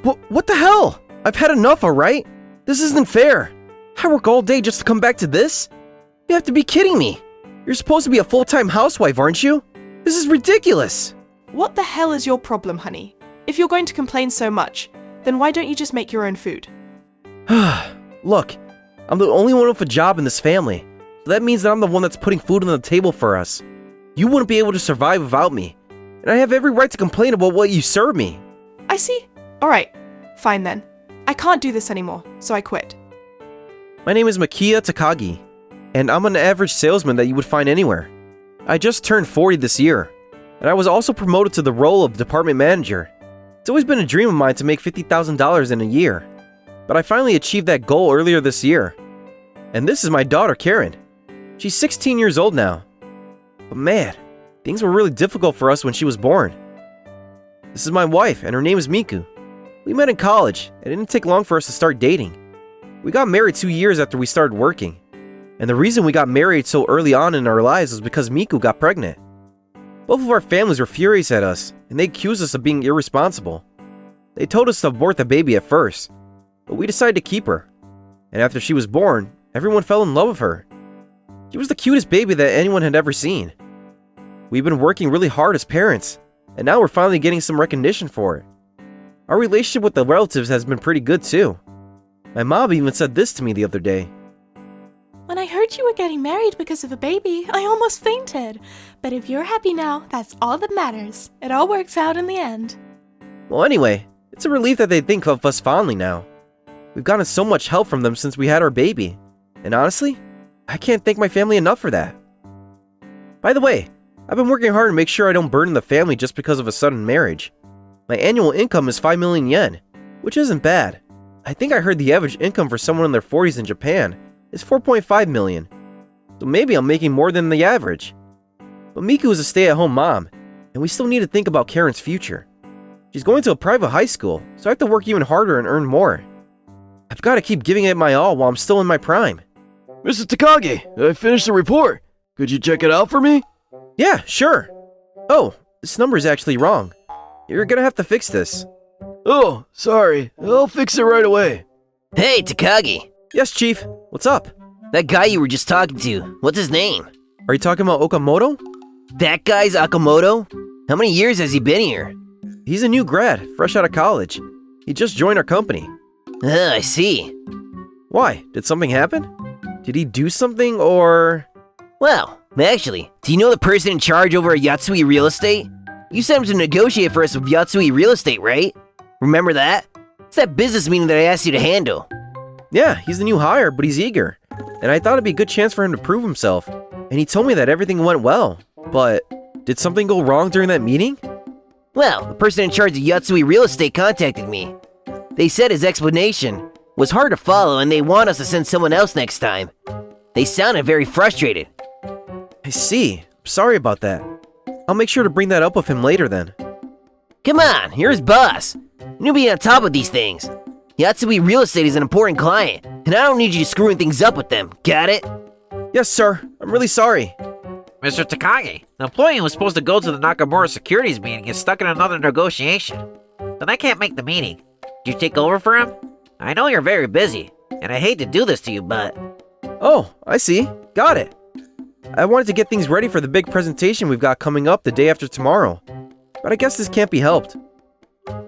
What the hell? I've had enough, alright? This isn't fair. I work all day just to come back to this? You have to be kidding me. You're supposed to be a full-time housewife, aren't you? This is ridiculous. What the hell is your problem, honey? If you're going to complain so much, then why don't you just make your own food? Look, I'm the only one with a job in this family. So that means that I'm the one that's putting food on the table for us. You wouldn't be able to survive without me. And I have every right to complain about what you serve me. I see. Alright, fine then. I can't do this anymore, so I quit. My name is Makia Takagi, and I'm an average salesman that you would find anywhere. I just turned 40 this year, and I was also promoted to the role of department manager. It's always been a dream of mine to make $50,000 in a year, but I finally achieved that goal earlier this year. And this is my daughter, Karen. She's 16 years old now. But man, things were really difficult for us when she was born. This is my wife, and her name is Miku. We met in college, and it didn't take long for us to start dating. We got married 2 years after we started working. And the reason we got married so early on in our lives was because Miku got pregnant. Both of our families were furious at us, and they accused us of being irresponsible. They told us to abort the baby at first, but we decided to keep her. And after she was born, everyone fell in love with her. She was the cutest baby that anyone had ever seen. We've been working really hard as parents, and now we're finally getting some recognition for it. Our relationship with the relatives has been pretty good too. My mom even said this to me the other day. When I heard you were getting married because of a baby, I almost fainted. But if you're happy now, that's all that matters. It all works out in the end. Well, anyway, it's a relief that they think of us fondly now. We've gotten so much help from them since we had our baby. And honestly, I can't thank my family enough for that. By the way, I've been working hard to make sure I don't burden the family just because of a sudden marriage. My annual income is 5 million yen, which isn't bad. I think I heard the average income for someone in their 40s in Japan is 4.5 million. So maybe I'm making more than the average. But Miku is a stay-at-home mom, and we still need to think about Karen's future. She's going to a private high school, so I have to work even harder and earn more. I've got to keep giving it my all while I'm still in my prime. Mr. Takagi, I finished the report. Could you check it out for me? Yeah, sure. Oh, this number is actually wrong. You're gonna have to fix this. Oh, sorry. I'll fix it right away. Hey, Takagi. Yes, Chief. What's up? That guy you were just talking to, what's his name? Are you talking about Okamoto? That guy's Akamoto? How many years has he been here? He's a new grad, fresh out of college. He just joined our company. I see. Why? Did something happen? Did he do something, or...? Well, actually, do you know the person in charge over at Yatsui Real Estate? You sent him to negotiate for us with Yatsui Real Estate, right? Remember that? It's that business meeting that I asked you to handle. Yeah, he's the new hire, but he's eager. And I thought it'd be a good chance for him to prove himself. And he told me that everything went well. But, did something go wrong during that meeting? Well, the person in charge of Yatsui Real Estate contacted me. They said his explanation was hard to follow and they want us to send someone else next time. They sounded very frustrated. I see. Sorry about that. I'll make sure to bring that up with him later then. Come on, you're his boss. You need to be on top of these things. Yatsui Real Estate is an important client, and I don't need you screwing things up with them. Got it? Yes, sir. I'm really sorry. Mr. Takagi, the employee who was supposed to go to the Nakamura securities meeting is stuck in another negotiation. Then I can't make the meeting. Did you take over for him? I know you're very busy, and I hate to do this to you, but... Oh, I see. Got it. I wanted to get things ready for the big presentation we've got coming up the day after tomorrow. But I guess this can't be helped.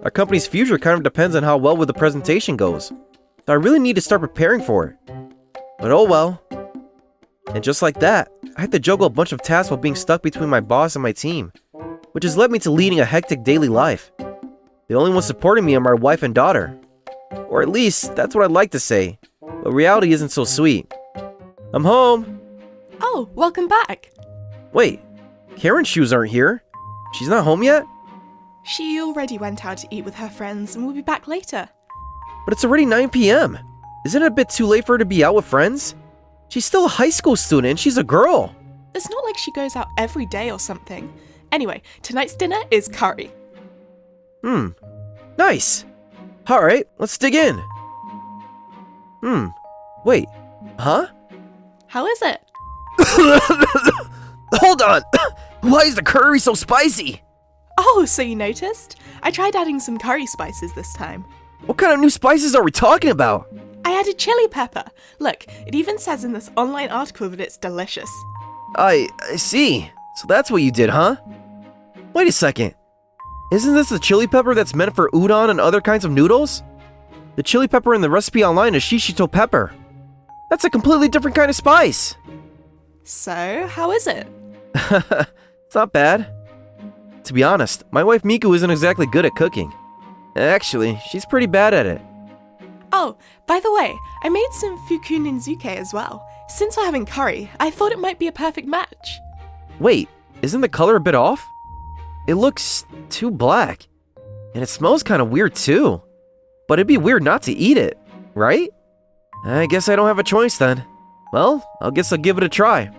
Our company's future kind of depends on how well with the presentation goes. So I really need to start preparing for it. But oh well. And just like that, I had to juggle a bunch of tasks while being stuck between my boss and my team, which has led me to leading a hectic daily life. The only ones supporting me are my wife and daughter. Or at least, that's what I'd like to say. But reality isn't so sweet. I'm home! Oh, welcome back. Wait, Karen's shoes aren't here. She's not home yet? She already went out to eat with her friends and will be back later. But it's already 9 p.m. Isn't it a bit too late for her to be out with friends? She's still a high school student and she's a girl. It's not like she goes out every day or something. Anyway, tonight's dinner is curry. Nice. Alright, let's dig in. Wait, huh? How is it? Hold on! Why is the curry so spicy? Oh, so you noticed? I tried adding some curry spices this time. What kind of new spices are we talking about? I added chili pepper. Look, it even says in this online article that it's delicious. I see. So that's what you did, huh? Wait a second. Isn't this the chili pepper that's meant for udon and other kinds of noodles? The chili pepper in the recipe online is shishito pepper. That's a completely different kind of spice. So, how is it? It's not bad. To be honest, my wife Miku isn't exactly good at cooking. Actually, she's pretty bad at it. Oh, by the way, I made some fuku ninzuke as well. Since we're having curry, I thought it might be a perfect match. Wait, isn't the color a bit off? It looks too black. And it smells kind of weird too. But it'd be weird not to eat it, right? I guess I don't have a choice then. Well, I guess I'll give it a try.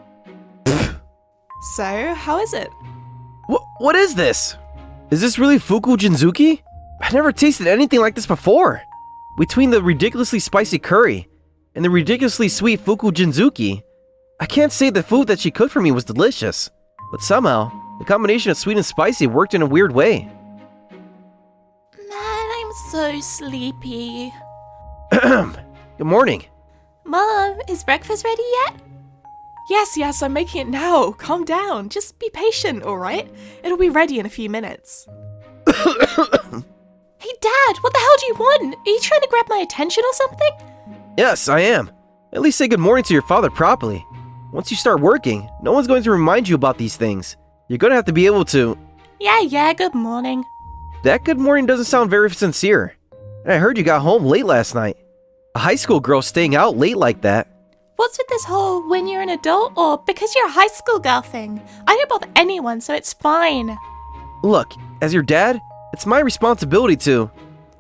So, how is it? What is this? Is this really fuku jinzuki? I've never tasted anything like this before. Between the ridiculously spicy curry and the ridiculously sweet fuku jinzuki, I can't say the food that she cooked for me was delicious. But somehow, the combination of sweet and spicy worked in a weird way. Man, I'm so sleepy. Good morning. Mom, is breakfast ready yet? Yes, I'm making it now. Calm down. Just be patient, alright? It'll be ready in a few minutes. Hey, Dad, what the hell do you want? Are you trying to grab my attention or something? Yes, I am. At least say good morning to your father properly. Once you start working, no one's going to remind you about these things. You're going to have to be able to... Yeah, good morning. That good morning doesn't sound very sincere. And I heard you got home late last night. A high school girl staying out late like that. What's with this whole when you're an adult or because you're a high school girl thing? I don't bother anyone, so it's fine. Look, as your dad, it's my responsibility to...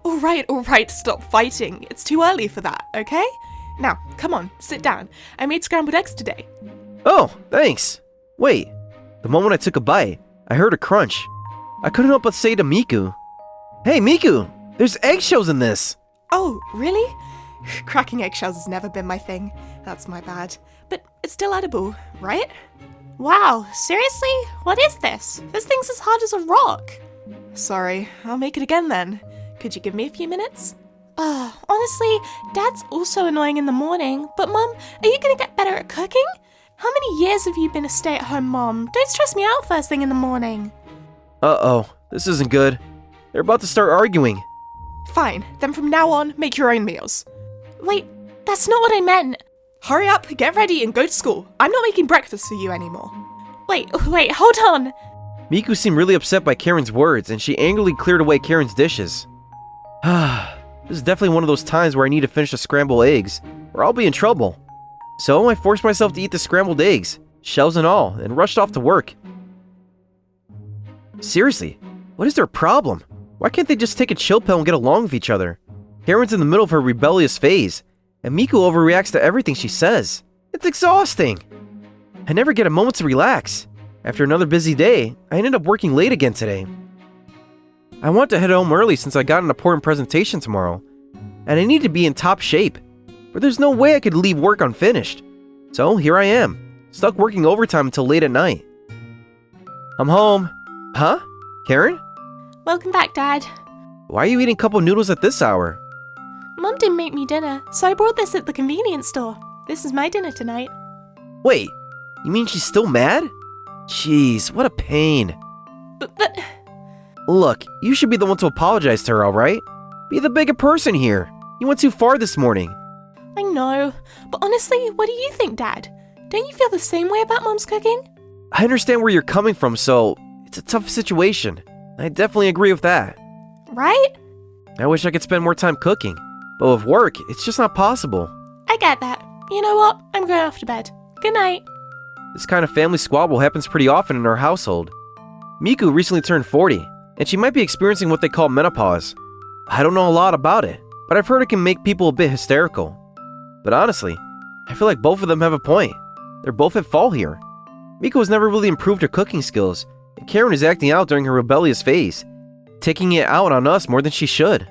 Alright, stop fighting. It's too early for that, okay? Now, come on, sit down. I made scrambled eggs today. Oh, thanks. Wait, the moment I took a bite, I heard a crunch. I couldn't help but say to Miku, "Hey Miku, there's eggshells in this." Oh, really? Cracking eggshells has never been my thing. That's my bad. But it's still edible, right? Wow, seriously? What is this? This thing's as hard as a rock. Sorry, I'll make it again then. Could you give me a few minutes? Honestly, Dad's also annoying in the morning, but Mom, are you gonna get better at cooking? How many years have you been a stay-at-home mom? Don't stress me out first thing in the morning. Uh-oh, this isn't good. They're about to start arguing. Fine, then from now on, make your own meals. Wait, that's not what I meant. Hurry up, get ready, and go to school. I'm not making breakfast for you anymore. Wait, hold on. Miku seemed really upset by Karen's words, and she angrily cleared away Karen's dishes. This is definitely one of those times where I need to finish the scrambled eggs, or I'll be in trouble. So I forced myself to eat the scrambled eggs, shells and all, and rushed off to work. Seriously, what is their problem? Why can't they just take a chill pill and get along with each other? Karen's in the middle of her rebellious phase, and Miku overreacts to everything she says. It's exhausting. I never get a moment to relax. After another busy day, I ended up working late again today. I want to head home early since I got an important presentation tomorrow, and I need to be in top shape, but there's no way I could leave work unfinished. So here I am, stuck working overtime until late at night. I'm home. Huh? Karen? Welcome back, Dad. Why are you eating cup of noodles at this hour? Mom didn't make me dinner, so I bought this at the convenience store. This is my dinner tonight. Wait, you mean she's still mad? Jeez, what a pain. But Look, you should be the one to apologize to her, alright? Be the bigger person here. You went too far this morning. I know, but honestly, what do you think, Dad? Don't you feel the same way about Mom's cooking? I understand where you're coming from, so it's a tough situation. I definitely agree with that. Right? I wish I could spend more time cooking, but with work, it's just not possible. I get that. You know what? I'm going off to bed. Good night. This kind of family squabble happens pretty often in our household. Miku recently turned 40, and she might be experiencing what they call menopause. I don't know a lot about it, but I've heard it can make people a bit hysterical. But honestly, I feel like both of them have a point. They're both at fault here. Miku has never really improved her cooking skills, and Karen is acting out during her rebellious phase, taking it out on us more than she should.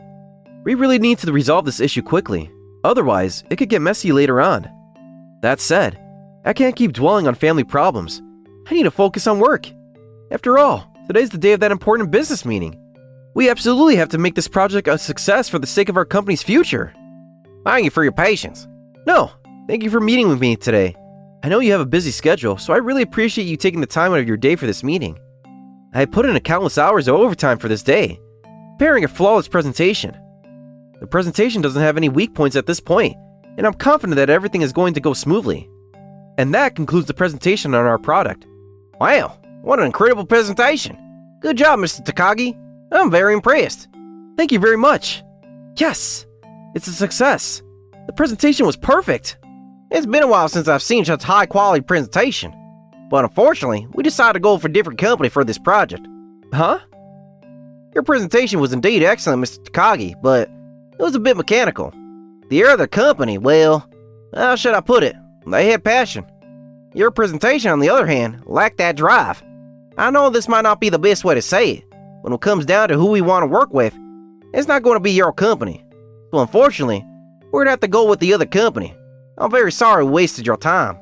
We really need to resolve this issue quickly, otherwise it could get messy later on. That said, I can't keep dwelling on family problems. I need to focus on work. After all, Today's the day of that important business meeting. We absolutely have to make this project a success for the sake of our company's future. Thank you for your patience. No, thank you for meeting with me today. I know you have a busy schedule, so I really appreciate you taking the time out of your day for this meeting. I put in countless hours of overtime for this day, preparing a flawless presentation. The presentation doesn't have any weak points at this point, and I'm confident that everything is going to go smoothly. And that concludes the presentation on our product. Wow, what an incredible presentation. Good job, Mr. Takagi. I'm very impressed. Thank you very much. Yes, it's a success. The presentation was perfect. It's been a while since I've seen such high-quality presentation. But unfortunately, we decided to go for a different company for this project. Huh? Your presentation was indeed excellent, Mr. Takagi, but it was a bit mechanical. The other company, well, how should I put it? They had passion. Your presentation, on the other hand, lacked that drive. I know this might not be the best way to say it. When it comes down to who we want to work with, it's not going to be your company. So unfortunately, we're going to have to go with the other company. I'm very sorry we wasted your time.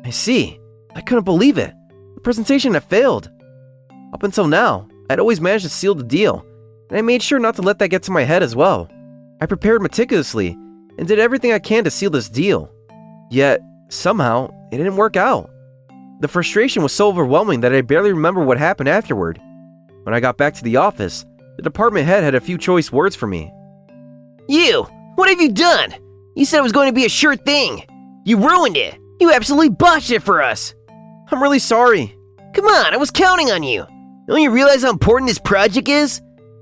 I see. I couldn't believe it. The presentation had failed. Up until now, I'd always managed to seal the deal, and I made sure not to let that get to my head as well. I prepared meticulously and did everything I can to seal this deal. Yet, somehow, it didn't work out. The frustration was so overwhelming that I barely remember what happened afterward. When I got back to the office, the department head had a few choice words for me. You! What have you done? You said it was going to be a sure thing. You ruined it. You absolutely botched it for us. I'm really sorry. Come on, I was counting on you. Don't you realize how important this project is?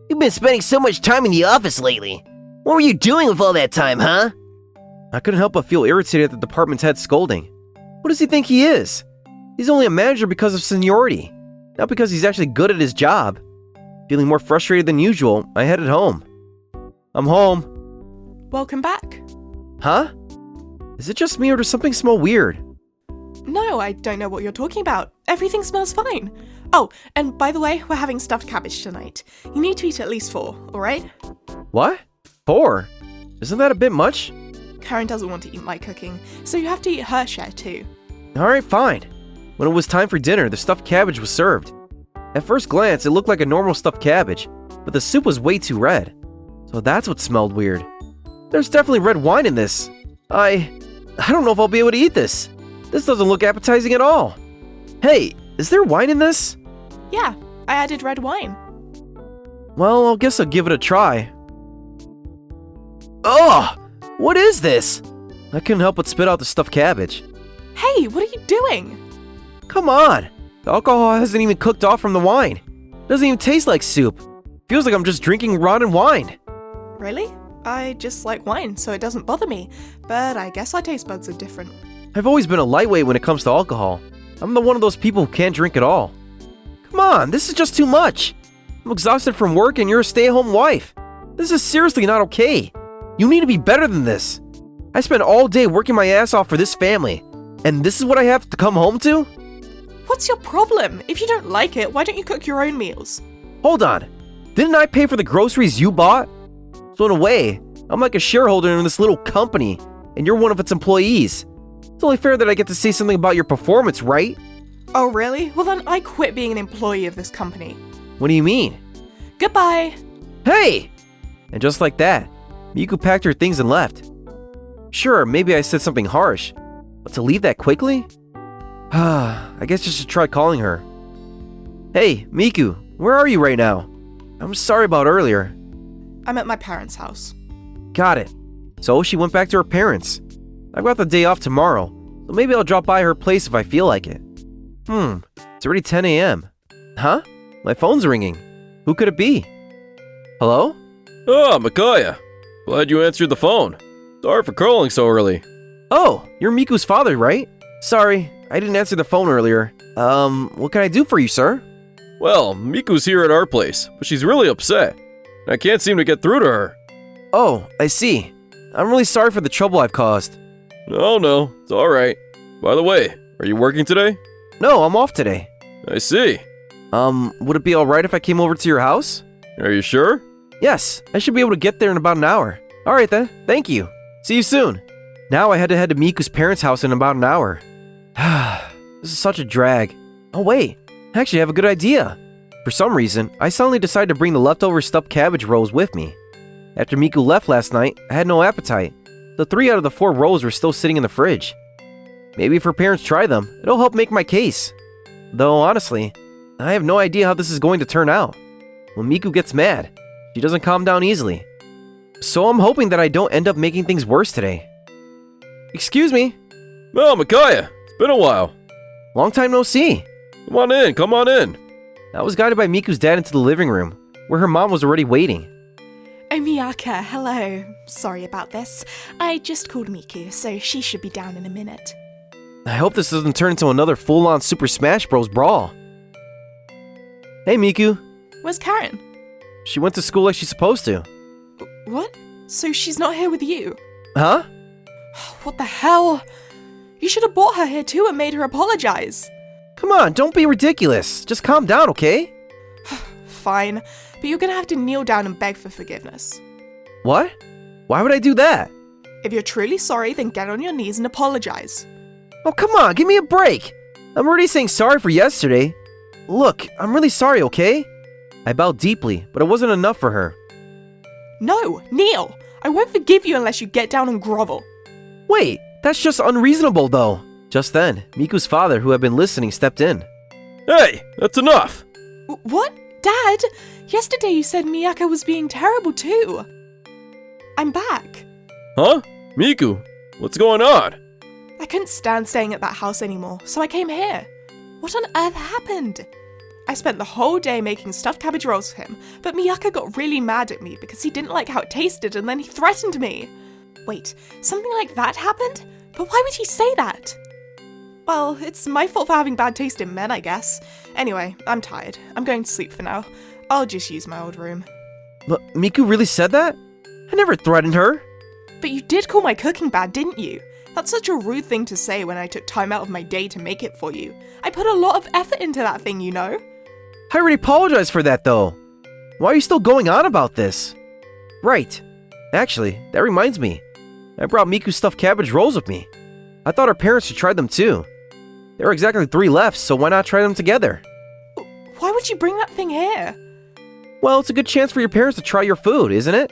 You've been spending so much time in the office lately. What were you doing with all that time, huh? I couldn't help but feel irritated at the department's head scolding. What does he think he is? He's only a manager because of seniority, not because he's actually good at his job. Feeling more frustrated than usual, I headed home. I'm home. Welcome back. Huh? Is it just me or does something smell weird? No, I don't know what you're talking about. Everything smells fine. Oh, and by the way, we're having stuffed cabbage tonight. You need to eat at least 4, alright? What? 4? Isn't that a bit much? Karen doesn't want to eat my cooking, so you have to eat her share too. Alright, fine. When it was time for dinner, the stuffed cabbage was served. At first glance, it looked like a normal stuffed cabbage, but the soup was way too red. So that's what smelled weird. There's definitely red wine in this. I don't know if I'll be able to eat this. This doesn't look appetizing at all. Hey, is there wine in this? Yeah, I added red wine. Well, I guess I'll give it a try. Ugh! What is this? I couldn't help but spit out the stuffed cabbage. Hey, what are you doing? Come on! The alcohol hasn't even cooked off from the wine. It doesn't even taste like soup. Feels like I'm just drinking rotten wine. Really? I just like wine, so it doesn't bother me. But I guess our taste buds are different. I've always been a lightweight when it comes to alcohol. I'm the one of those people who can't drink at all. Come on, this is just too much. I'm exhausted from work and you're a stay-at-home wife. This is seriously not okay. You need to be better than this. I spent all day working my ass off for this family, and this is what I have to come home to? What's your problem? If you don't like it, why don't you cook your own meals? Hold on. Didn't I pay for the groceries you bought? So in a way, I'm like a shareholder in this little company, and you're one of its employees. It's only fair that I get to say something about your performance, right? Oh really? Well then I quit being an employee of this company. What do you mean? Goodbye! Hey! And just like that, Miku packed her things and left. Sure, maybe I said something harsh, but to leave that quickly? I guess I should try calling her. Hey, Miku, where are you right now? I'm sorry about earlier. I'm at my parents' house. Got it. So she went back to her parents. I've got the day off tomorrow, so maybe I'll drop by her place if I feel like it. It's already 10 a.m. Huh? My phone's ringing. Who could it be? Hello? Ah, Micaiah. Glad you answered the phone. Sorry for calling so early. Oh, you're Miku's father, right? Sorry, I didn't answer the phone earlier. What can I do for you, sir? Well, Miku's here at our place, but she's really upset. I can't seem to get through to her. Oh, I see. I'm really sorry for the trouble I've caused. No, it's alright. By the way, are you working today? No, I'm off today. I see. Would it be alright if I came over to your house? Are you sure? Yes, I should be able to get there in about an hour. Alright then, thank you. See you soon. Now I had to head to Miku's parents' house in about an hour. This is such a drag. Oh wait, I actually have a good idea. For For some reason, I suddenly decided to bring the leftover stuffed cabbage rolls with me. After Miku left last night, I had no appetite. The 3 out of the 4 rolls were still sitting in the fridge. Maybe if her parents try them, it'll help make my case. Though honestly, I have no idea how this is going to turn out. When Miku gets mad, she doesn't calm down easily. So I'm hoping that I don't end up making things worse today. Excuse me. Oh, Micaiah, it's been a while. Long time no see. Come on in. I was guided by Miku's dad into the living room, where her mom was already waiting. Oh, Miyaka, hello. Sorry about this. I just called Miku, so she should be down in a minute. I hope this doesn't turn into another full-on Super Smash Bros. Brawl. Hey, Miku. Where's Karen? She went to school like she's supposed to. What? So she's not here with you? Huh? What the hell? You should have brought her here too and made her apologize. Come on, don't be ridiculous. Just calm down, okay? Fine, but you're gonna have to kneel down and beg for forgiveness. What? Why would I do that? If you're truly sorry, then get on your knees and apologize. Oh, come on, give me a break. I'm already saying sorry for yesterday. Look, I'm really sorry, okay? I bowed deeply, but it wasn't enough for her. No, kneel! I won't forgive you unless you get down and grovel. Wait, that's just unreasonable, though. Just then, Miku's father, who had been listening, stepped in. Hey, that's enough. What? Dad? Yesterday you said Miyaka was being terrible too. I'm back. Huh? Miku, what's going on? I couldn't stand staying at that house anymore, so I came here. What on earth happened? I spent the whole day making stuffed cabbage rolls for him, but Miyaka got really mad at me because he didn't like how it tasted and then he threatened me. Wait, something like that happened? But why would he say that? Well, it's my fault for having bad taste in men, I guess. Anyway, I'm tired. I'm going to sleep for now. I'll just use my old room. But Miku really said that? I never threatened her. But you did call my cooking bad, didn't you? That's such a rude thing to say when I took time out of my day to make it for you. I put a lot of effort into that thing, you know? I already apologized for that, though. Why are you still going on about this? Right. Actually, that reminds me. I brought Miku's stuffed cabbage rolls with me. I thought her parents should try them too. There are exactly 3 left, so why not try them together? Why would you bring that thing here? Well, it's a good chance for your parents to try your food, isn't it?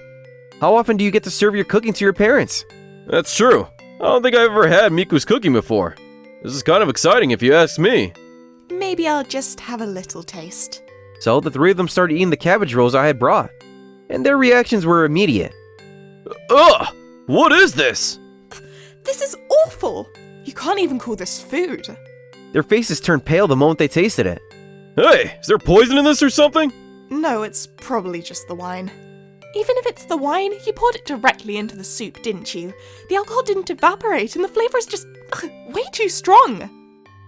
How often do you get to serve your cooking to your parents? That's true. I don't think I've ever had Miku's cooking before. This is kind of exciting if you ask me. Maybe I'll just have a little taste. So the 3 of them started eating the cabbage rolls I had brought, and their reactions were immediate. Ugh! What is this? This is awful! You can't even call this food. Their faces turned pale the moment they tasted it. Hey, is there poison in this or something? No, it's probably just the wine. Even if it's the wine, you poured it directly into the soup, didn't you? The alcohol didn't evaporate and the flavor is just way too strong.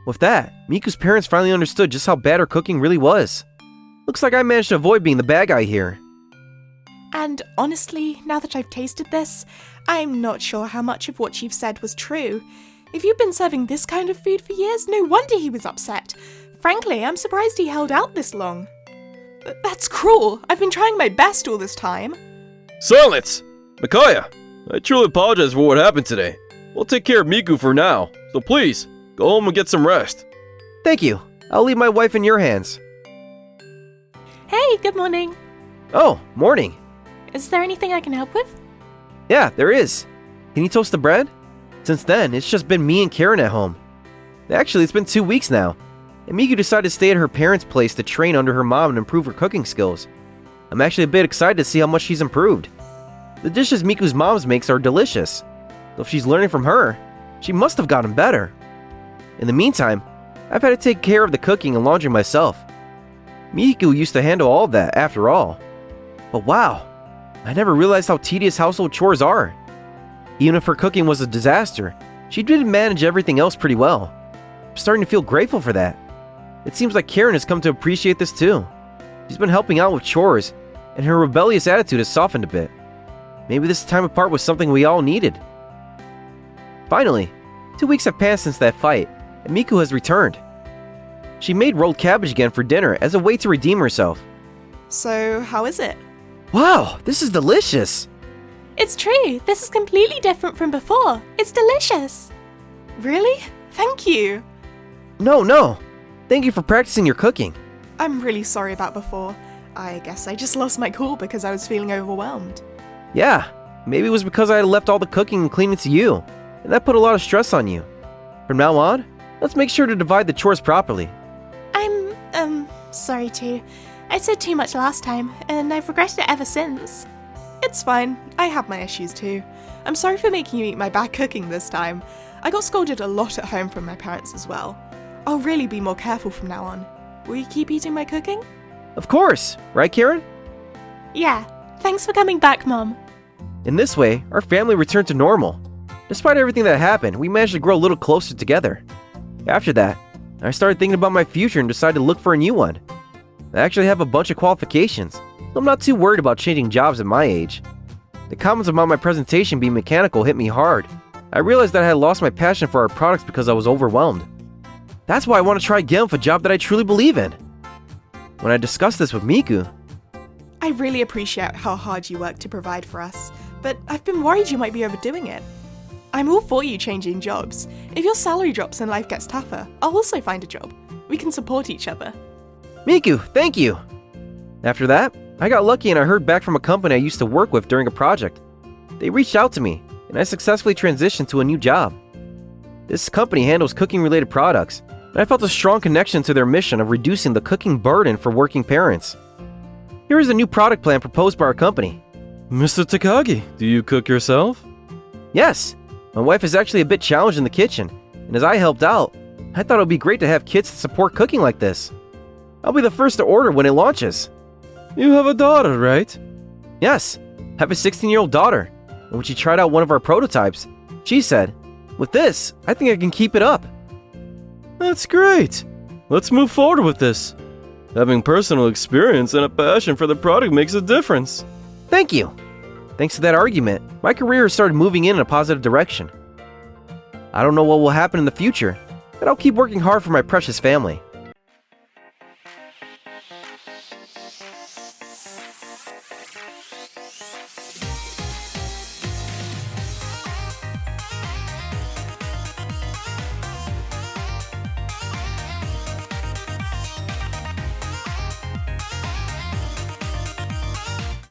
With that, Miku's parents finally understood just how bad her cooking really was. Looks like I managed to avoid being the bad guy here. And honestly, now that I've tasted this, I'm not sure how much of what you've said was true. If you've been serving this kind of food for years, no wonder he was upset. Frankly, I'm surprised he held out this long. That's cruel. I've been trying my best all this time. Silence! Micaiah, I truly apologize for what happened today. We'll take care of Miku for now, so please, go home and get some rest. Thank you. I'll leave my wife in your hands. Hey, good morning. Oh, morning. Is there anything I can help with? Yeah, there is. Can you toast the bread? Since then, it's just been me and Karen at home. Actually, it's been 2 weeks now, and Miku decided to stay at her parents' place to train under her mom and improve her cooking skills. I'm actually a bit excited to see how much she's improved. The dishes Miku's mom makes are delicious, so if she's learning from her, she must have gotten better. In the meantime, I've had to take care of the cooking and laundry myself. Miku used to handle all of that, after all. But wow, I never realized how tedious household chores are. Even if her cooking was a disaster, she did manage everything else pretty well. I'm starting to feel grateful for that. It seems like Karen has come to appreciate this too. She's been helping out with chores, and her rebellious attitude has softened a bit. Maybe this time apart was something we all needed. Finally, 2 weeks have passed since that fight, and Miku has returned. She made rolled cabbage again for dinner as a way to redeem herself. So, how is it? Wow, this is delicious! It's true. This is completely different from before. It's delicious. Really? Thank you. No. Thank you for practicing your cooking. I'm really sorry about before. I guess I just lost my cool because I was feeling overwhelmed. Yeah, maybe it was because I had left all the cooking and cleaning to you, and that put a lot of stress on you. From now on, let's make sure to divide the chores properly. I'm sorry too. I said too much last time, and I've regretted it ever since. It's fine. I have my issues too. I'm sorry for making you eat my bad cooking this time. I got scolded a lot at home from my parents as well. I'll really be more careful from now on. Will you keep eating my cooking? Of course, right, Karen? Yeah, thanks for coming back, Mom. In this way, our family returned to normal. Despite everything that happened, we managed to grow a little closer together. After that, I started thinking about my future and decided to look for a new one. I actually have a bunch of qualifications, so I'm not too worried about changing jobs at my age. The comments about my presentation being mechanical hit me hard. I realized that I had lost my passion for our products because I was overwhelmed. That's why I want to try again with a job that I truly believe in. When I discussed this with Miku, I really appreciate how hard you work to provide for us, but I've been worried you might be overdoing it. I'm all for you changing jobs. If your salary drops and life gets tougher, I'll also find a job. We can support each other. Miku, thank you! After that, I got lucky and I heard back from a company I used to work with during a project. They reached out to me, and I successfully transitioned to a new job. This company handles cooking-related products, and I felt a strong connection to their mission of reducing the cooking burden for working parents. Here is a new product plan proposed by our company. Mr. Takagi, do you cook yourself? Yes, my wife is actually a bit challenged in the kitchen, and as I helped out, I thought it would be great to have kids to support cooking like this. I'll be the first to order when it launches. You have a daughter, right? Yes, I have a 16-year-old daughter, and when she tried out one of our prototypes, she said, "With this, I think I can keep it up." That's great. Let's move forward with this. Having personal experience and a passion for the product makes a difference. Thank you. Thanks to that argument, my career has started moving in a positive direction. I don't know what will happen in the future, but I'll keep working hard for my precious family.